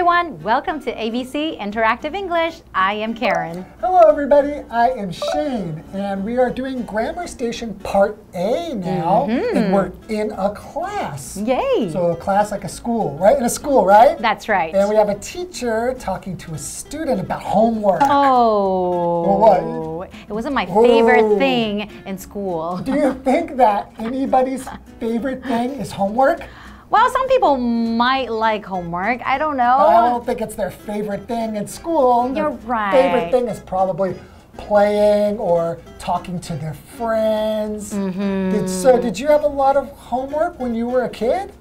everyone, welcome to ABC Interactive English. I am Karen. Hello everybody, I am Shane, and we are doing Grammar Station Part A now, and we're in a class. Yay! So a class like a school, right? In a school, right? That's right. And we have a teacher talking to a student about homework. Oh, well, what? It wasn't my favorite thing in school. Do you think that anybody's favorite thing is homework? Well, some people might like homework. I don't know. I don't think it's their favorite thing in school. You're right. Favorite thing is probably playing or talking to their friends. So did you have a lot of homework when you were a kid?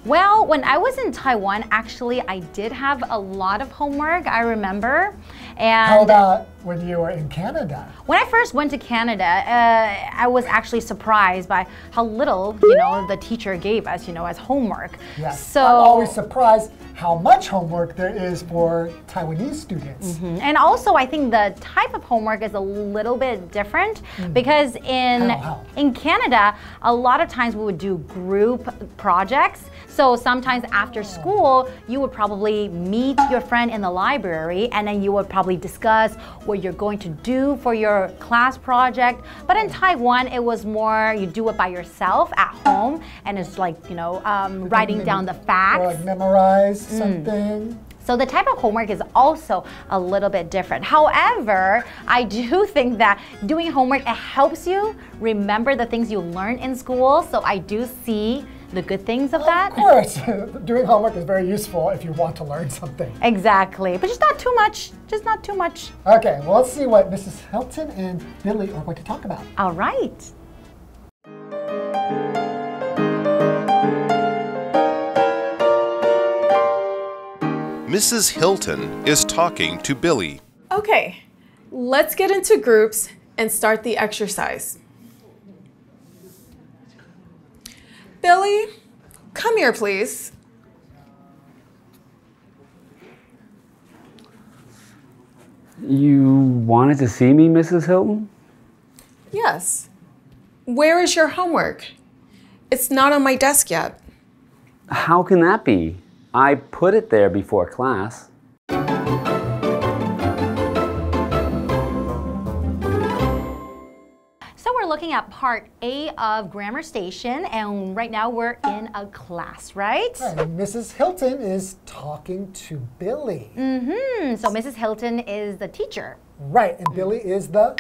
Well, when I was in Taiwan, actually, I did have a lot of homework, I remember. And how about when you were in Canada? When I first went to Canada, I was actually surprised by how little, the teacher gave us, as homework. Yes. So I'm always surprised how much homework there is for Taiwanese students. And also, I think the type of homework is a little bit different because in Canada, a lot of times we would do group projects. So sometimes after school, you would probably meet your friend in the library and then you would probably discuss what you're going to do for your class project. But in Taiwan, it was more you do it by yourself at home and it's like, writing down the facts. Or like memorize something. So the type of homework is also a little bit different. However, I do think that doing homework, it helps you remember the things you learned in school. So I do see the good things of that. Of course, doing homework is very useful if you want to learn something. Exactly, but just not too much, just not too much. Okay, well, let's see what Mrs. Hilton and Billy are going to talk about. All right. Mrs. Hilton is talking to Billy. Okay, let's get into groups and start the exercise. Billy, come here, please. You wanted to see me, Mrs. Hilton? Yes. Where is your homework? It's not on my desk yet. How can that be? I put it there before class. So we're looking at part A of Grammar Station, and right now we're in a class, right? And Mrs. Hilton is talking to Billy. So Mrs. Hilton is the teacher. Right, and Billy is the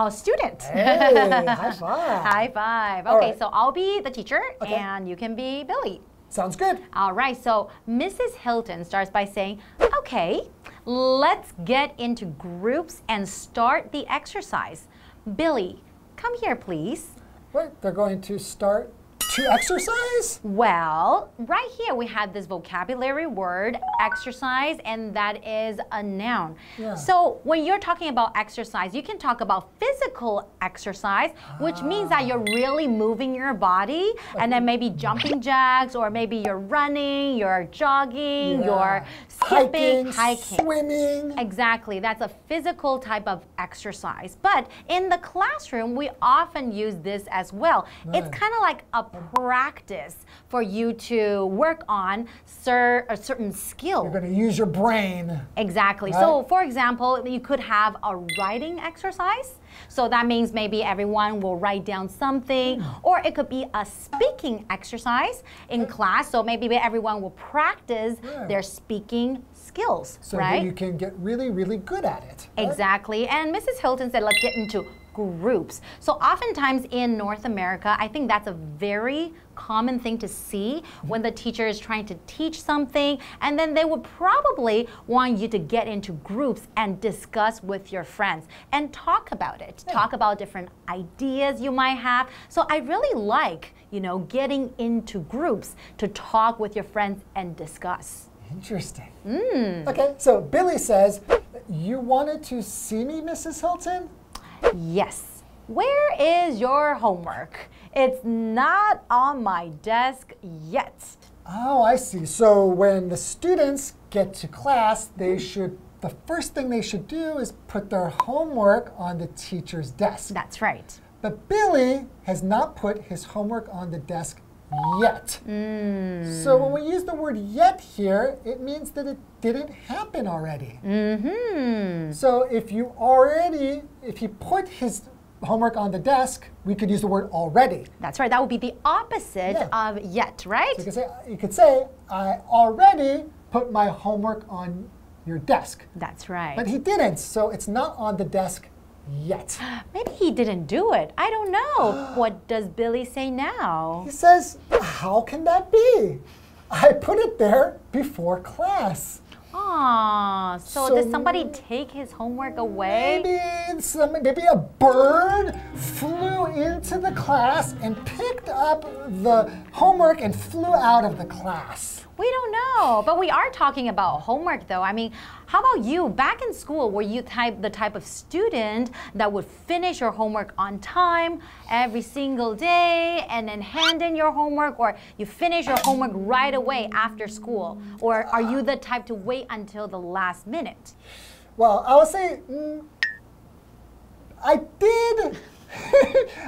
student. Hey, high five. High five. All Okay, right. so I'll be the teacher, and you can be Billy. Sounds good. All right, so Mrs. Hilton starts by saying, okay, let's get into groups and start the exercise. Billy, come here, please. Right, they're going to start to exercise? Well, right here we have this vocabulary word, exercise, and that is a noun. Yeah. So when you're talking about exercise, you can talk about physical exercise, which means that you're really moving your body, and then maybe jumping jacks, or maybe you're running, you're jogging, you're skipping, hiking. Swimming. Exactly, that's a physical type of exercise. But in the classroom, we often use this as well. It's kind of like a practice for you to work on a certain skill. You're going to use your brain. Exactly. Right? So, for example, you could have a writing exercise. So that means maybe everyone will write down something, or it could be a speaking exercise in class. So maybe everyone will practice their speaking skills, So right? that you can get really, really good at it. Right? Exactly. And Mrs. Hilton said, let's get into groups. So oftentimes in North America, I think that's a very common thing to see when the teacher is trying to teach something, and then they would probably want you to get into groups and discuss with your friends and talk about it, talk about different ideas you might have. So I really like, getting into groups to talk with your friends and discuss. Interesting. Okay, so Billy says, you wanted to see me, Mrs. Hilton? Yes. Where is your homework? It's not on my desk yet. Oh, I see. So when the students get to class, the first thing they should do is put their homework on the teacher's desk. That's right. But Billy has not put his homework on the desk yet. So when we use the word yet here, it means that it didn't happen already. So if you put his homework on the desk, we could use the word already. That's right. That would be the opposite of yet, right? So you could say, I already put my homework on your desk. That's right. But he didn't, so it's not on the desk yet. Maybe he didn't do it. I don't know. What does Billy say now? He says, how can that be? I put it there before class. Aw, so did somebody take his homework away? Maybe a bird flew into the class and picked up the homework and flew out of the class. We don't know, but we are talking about homework though. I mean, how about you? Back in school, were you the type of student that would finish your homework on time every single day and then hand in your homework, or you finish your homework right away after school? Or are you the type to wait until the last minute? Well, I would say I did.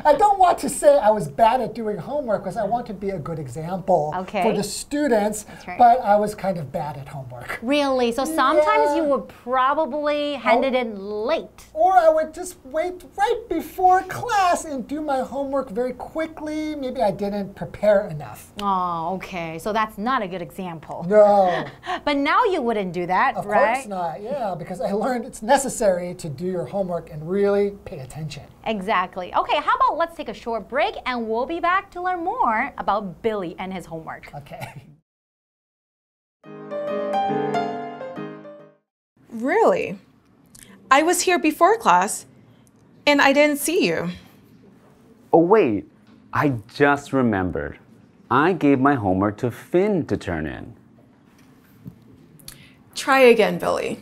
I don't want to say I was bad at doing homework because I want to be a good example for the students, but I was kind of bad at homework. Really? So sometimes you would probably hand it in late. Or I would just wait right before class and do my homework very quickly. Maybe I didn't prepare enough. Oh, okay. So that's not a good example. No. But now you wouldn't do that, Of right? course not, yeah, because I learned it's necessary to do your homework and really pay attention. Exactly. Okay, how about let's take a short break and we'll be back to learn more about Billy and his homework. Okay. Really? I was here before class and I didn't see you. Oh, wait. I just remembered. I gave my homework to Finn to turn in. Try again, Billy.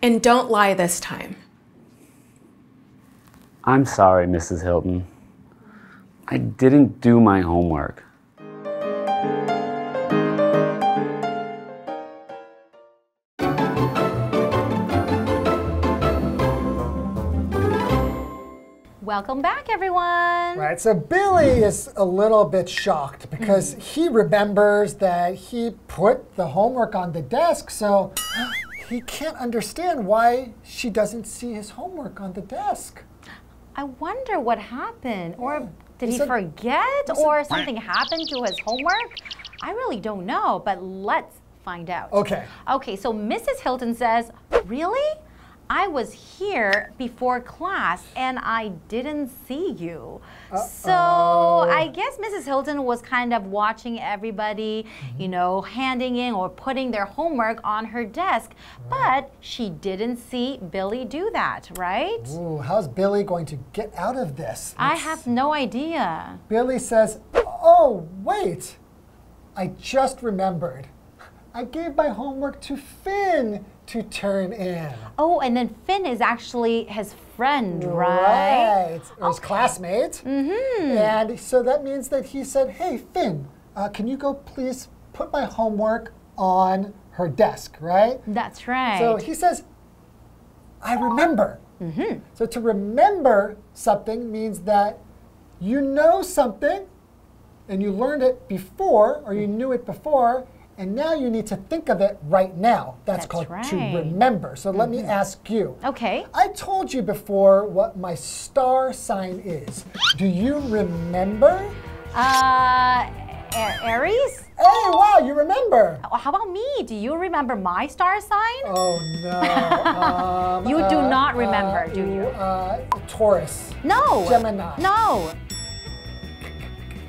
And don't lie this time. I'm sorry, Mrs. Hilton. I didn't do my homework. Welcome back, everyone. Right, so Billy is a little bit shocked because he remembers that he put the homework on the desk, so he can't understand why she doesn't see his homework on the desk. I wonder what happened. Or did he forget? Or something happened to his homework? I really don't know, but let's find out. Okay. Okay, so Mrs. Hilton says, really? I was here before class and I didn't see you. So I guess Mrs. Hilton was kind of watching everybody, you know, handing in or putting their homework on her desk, but she didn't see Billy do that, right? Ooh, how's Billy going to get out of this? I have no idea. Billy says, oh, wait, I just remembered. I gave my homework to Finn to turn in. Oh, and then Finn is actually his friend, right? Right, or his classmate. And so that means that he said, hey, Finn, can you go please put my homework on her desk, right? That's right. So he says, I remember. So to remember something means that you know something and you learned it before, or you knew it before, and now you need to think of it right now. That's called to remember. So let me ask you. Okay. I told you before what my star sign is. Do you remember? Aries? Hey, wow, you remember. How about me? Do you remember my star sign? Oh, no. You do not remember, do you? Taurus. No. Gemini. No.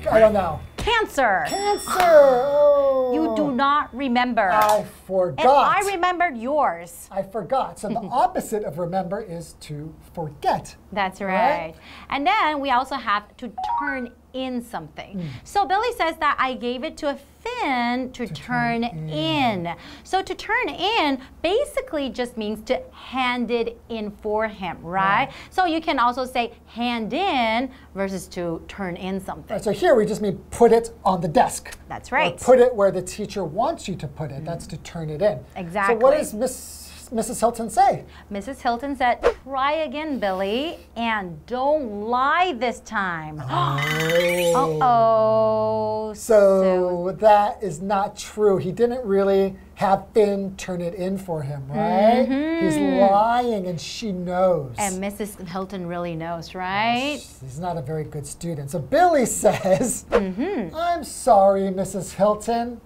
I don't know. Cancer. Cancer. Oh. You do not remember. I forgot. And I remembered yours. I forgot. So the opposite of remember is to forget. That's right. And then we also have to turn in something. So Billy says that I gave it to a Finn to turn in. So to turn in basically just means to hand it in for him, right? So you can also say hand in versus to turn in something. Right, so here we just mean put it on the desk. That's right. Or put it where the teacher wants you to put it. That's to turn it in. Exactly. So what is Mrs. Hilton say? Mrs. Hilton said, try again, Billy, and don't lie this time. Uh-oh. So that is not true. He didn't really have Finn turn it in for him, right? He's lying and she knows. And Mrs. Hilton really knows, right? He's not a very good student. So Billy says, I'm sorry, Mrs. Hilton.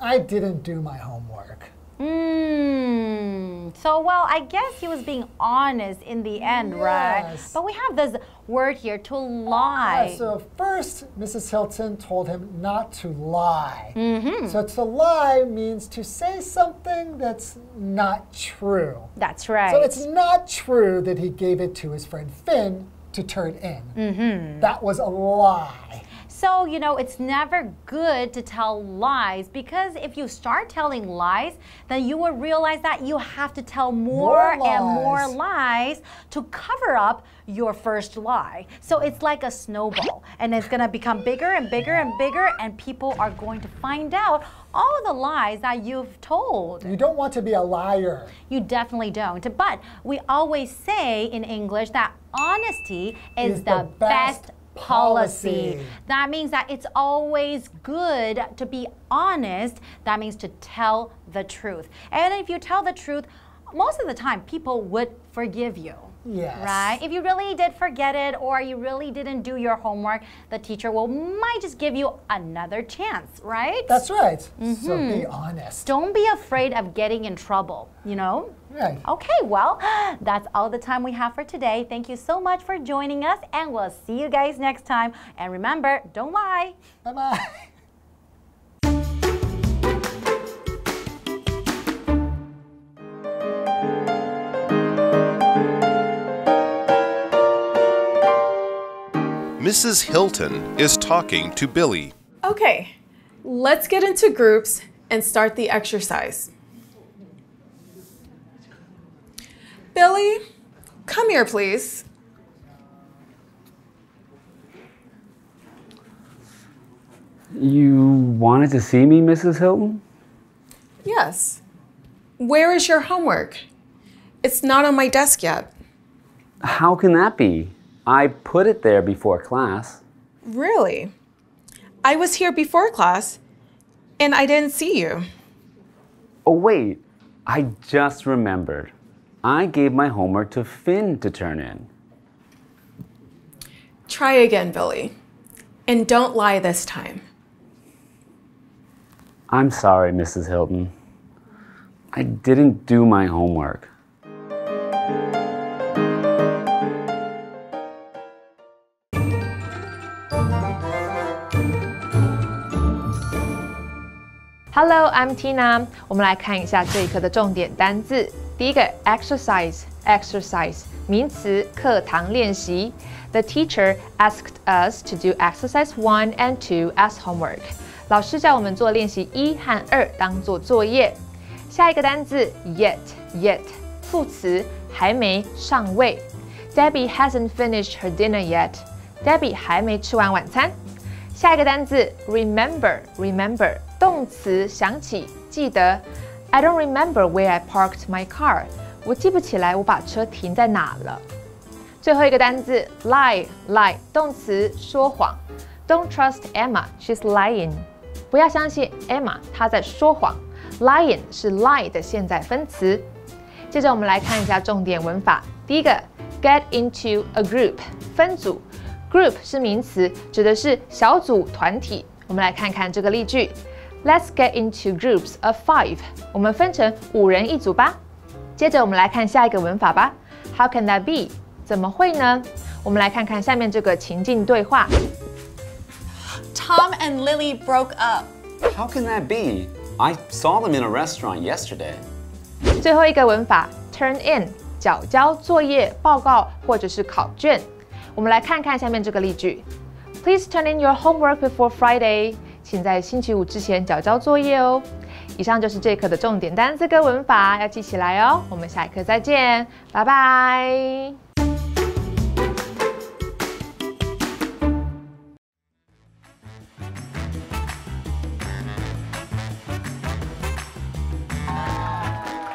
I didn't do my homework. So, well, I guess he was being honest in the end, right? Yes. But we have this word here, to lie. Yeah, so first, Mrs. Hilton told him not to lie. So to lie means to say something that's not true. That's right. So it's not true that he gave it to his friend Finn to turn in. That was a lie. So, you know, it's never good to tell lies, because if you start telling lies, then you will realize that you have to tell more and more lies to cover up your first lie. So it's like a snowball, and it's going to become bigger and bigger and bigger, and people are going to find out all the lies that you've told. You don't want to be a liar. You definitely don't. But we always say in English that honesty is the best policy. That means that it's always good to be honest. That means to tell the truth. And if you tell the truth, most of the time people would forgive you. Yes. Right? If you really did forget it, or you really didn't do your homework, the teacher might just give you another chance, right? That's right. So be honest. Don't be afraid of getting in trouble, you know? Right. Okay, well, that's all the time we have for today. Thank you so much for joining us, and we'll see you guys next time. And remember, don't lie. Bye-bye. Mrs. Hilton is talking to Billy. Okay, let's get into groups and start the exercise. Billy, come here, please. You wanted to see me, Mrs. Hilton? Yes. Where is your homework? It's not on my desk yet. How can that be? I put it there before class. Really? I was here before class, and I didn't see you. Oh, wait. I just remembered. I gave my homework to Finn to turn in. Try again, Billy. And don't lie this time. I'm sorry, Mrs. Hilton. I didn't do my homework. Hello, I'm Tina. 我们来看一下这一课的重点单字。第一个 exercise 名词，课堂练习。The teacher asked us to do exercise 1 and 2 as homework. 老师叫我们做练习1和2当做作业。下一个单字 yet 副词，还没，尚未。Debbie hasn't finished her dinner yet. Debbie 还没吃完晚餐。下一个单字 remember 动词，想起，记得。I don't remember where I parked my car. 我记不起来我把车停在哪了。最后一个单字 lie 动词，说谎。Don't trust Emma, she's lying. 不要相信 Emma, 她在说谎。Lying 是 lie 的现在分词。接着我们来看一下重点文法。第一个 get into a group 分组。Group 是名词，指的是小组、团体。我们来看看这个例句。Let's get into groups of 5. 我们分成5人一组吧。接着我们来看下一个文法吧。How can that be? 怎么会呢？我们来看看下面这个情境对话。Tom and Lily broke up. How can that be? I saw them in a restaurant yesterday. 最后一个文法 turn in 缴交作业、报告或者是考卷。我们来看看下面这个例句。Please turn in your homework before Friday. 请在星期五之前缴交作业哦。以上就是这课的重点单词跟文法，要记起来哦。我们下一课再见，拜拜。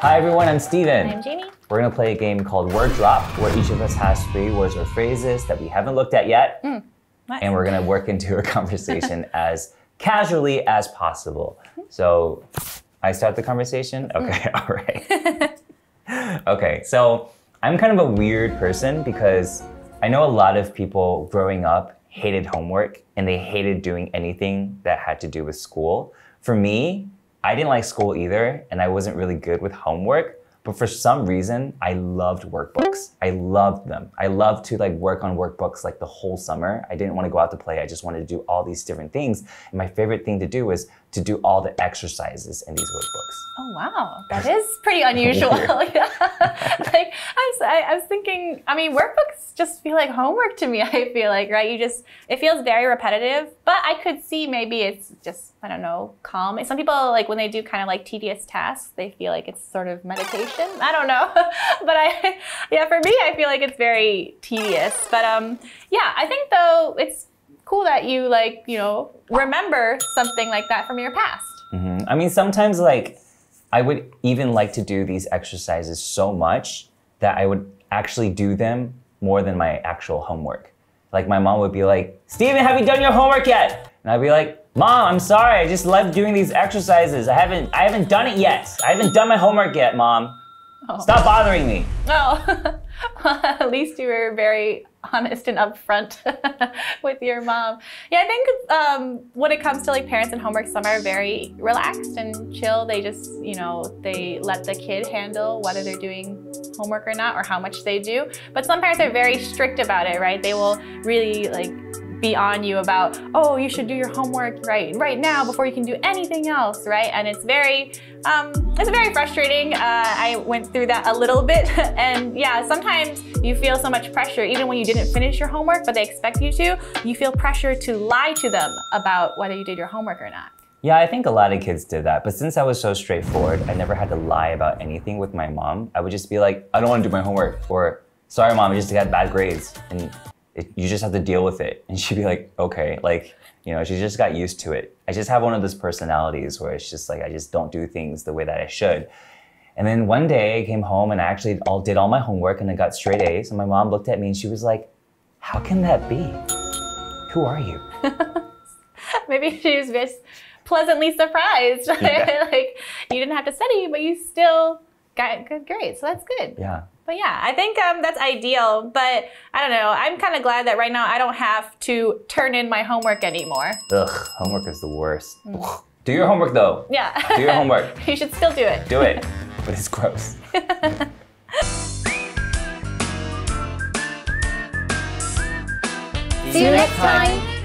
Hi everyone, I'm Stephen. I'm Jamie. We're going to play a game called Word Drop, where each of us has 3 words or phrases that we haven't looked at yet. Nice. And we're going to work into a conversation as casually as possible. So, I start the conversation? Okay, all right. Okay, so I'm kind of a weird person because I know a lot of people growing up hated homework and they hated doing anything that had to do with school. For me, I didn't like school either, and I wasn't really good with homework. But for some reason, I loved workbooks. I loved them. I loved to work on workbooks the whole summer. I didn't want to go out to play. I just wanted to do all these different things. And my favorite thing to do was to do all the exercises in these workbooks. Oh wow, that is pretty unusual. Yeah. I was thinking, I mean, workbooks just feel like homework to me, I feel like, right? It feels very repetitive, but I could see maybe it's just, I don't know, calm. Some people, when they do kind of tedious tasks, they feel like it's sort of meditation. I don't know. But for me, I feel like it's very tedious. But yeah, I think though, it's cool that you remember something like that from your past. I mean, sometimes I would even like to do these exercises so much that I would actually do them more than my actual homework. My mom would be like, Stephen, have you done your homework yet? And I'd be like, Mom, I'm sorry, I just love doing these exercises. I haven't done it yet. I haven't done my homework yet, Mom. Oh. Stop bothering me. Oh, well, at least you were very honest and upfront with your mom. Yeah, I think when it comes to parents and homework, some are very relaxed and chill. They just, they let the kid handle whether they're doing homework or not or how much they do. But some parents are very strict about it, right? They will really be on you about, oh, you should do your homework right now before you can do anything else, right? And it's very frustrating. I went through that a little bit, and yeah, sometimes you feel so much pressure, even when you didn't finish your homework, but they expect you to. You feel pressure to lie to them about whether you did your homework or not. Yeah, I think a lot of kids did that, but since I was so straightforward, I never had to lie about anything with my mom. I would just be like, I don't want to do my homework, or sorry, Mom, I just got bad grades, and you just have to deal with it. And she'd be like, okay, she just got used to it. I just have one of those personalities where it's just I just don't do things the way that I should. And then one day I came home and I actually did all my homework and I got straight A's. And my mom looked at me and she was like, how can that be? Who are you? Maybe she was just pleasantly surprised. Yeah. You didn't have to study, but you still got good grades, so that's good. Yeah. But yeah, I think that's ideal, but I don't know, I'm kind of glad that right now I don't have to turn in my homework anymore. Ugh, homework is the worst. Do your homework though. Yeah. Do your homework. You should still do it. Do it, but it's gross. See you next time.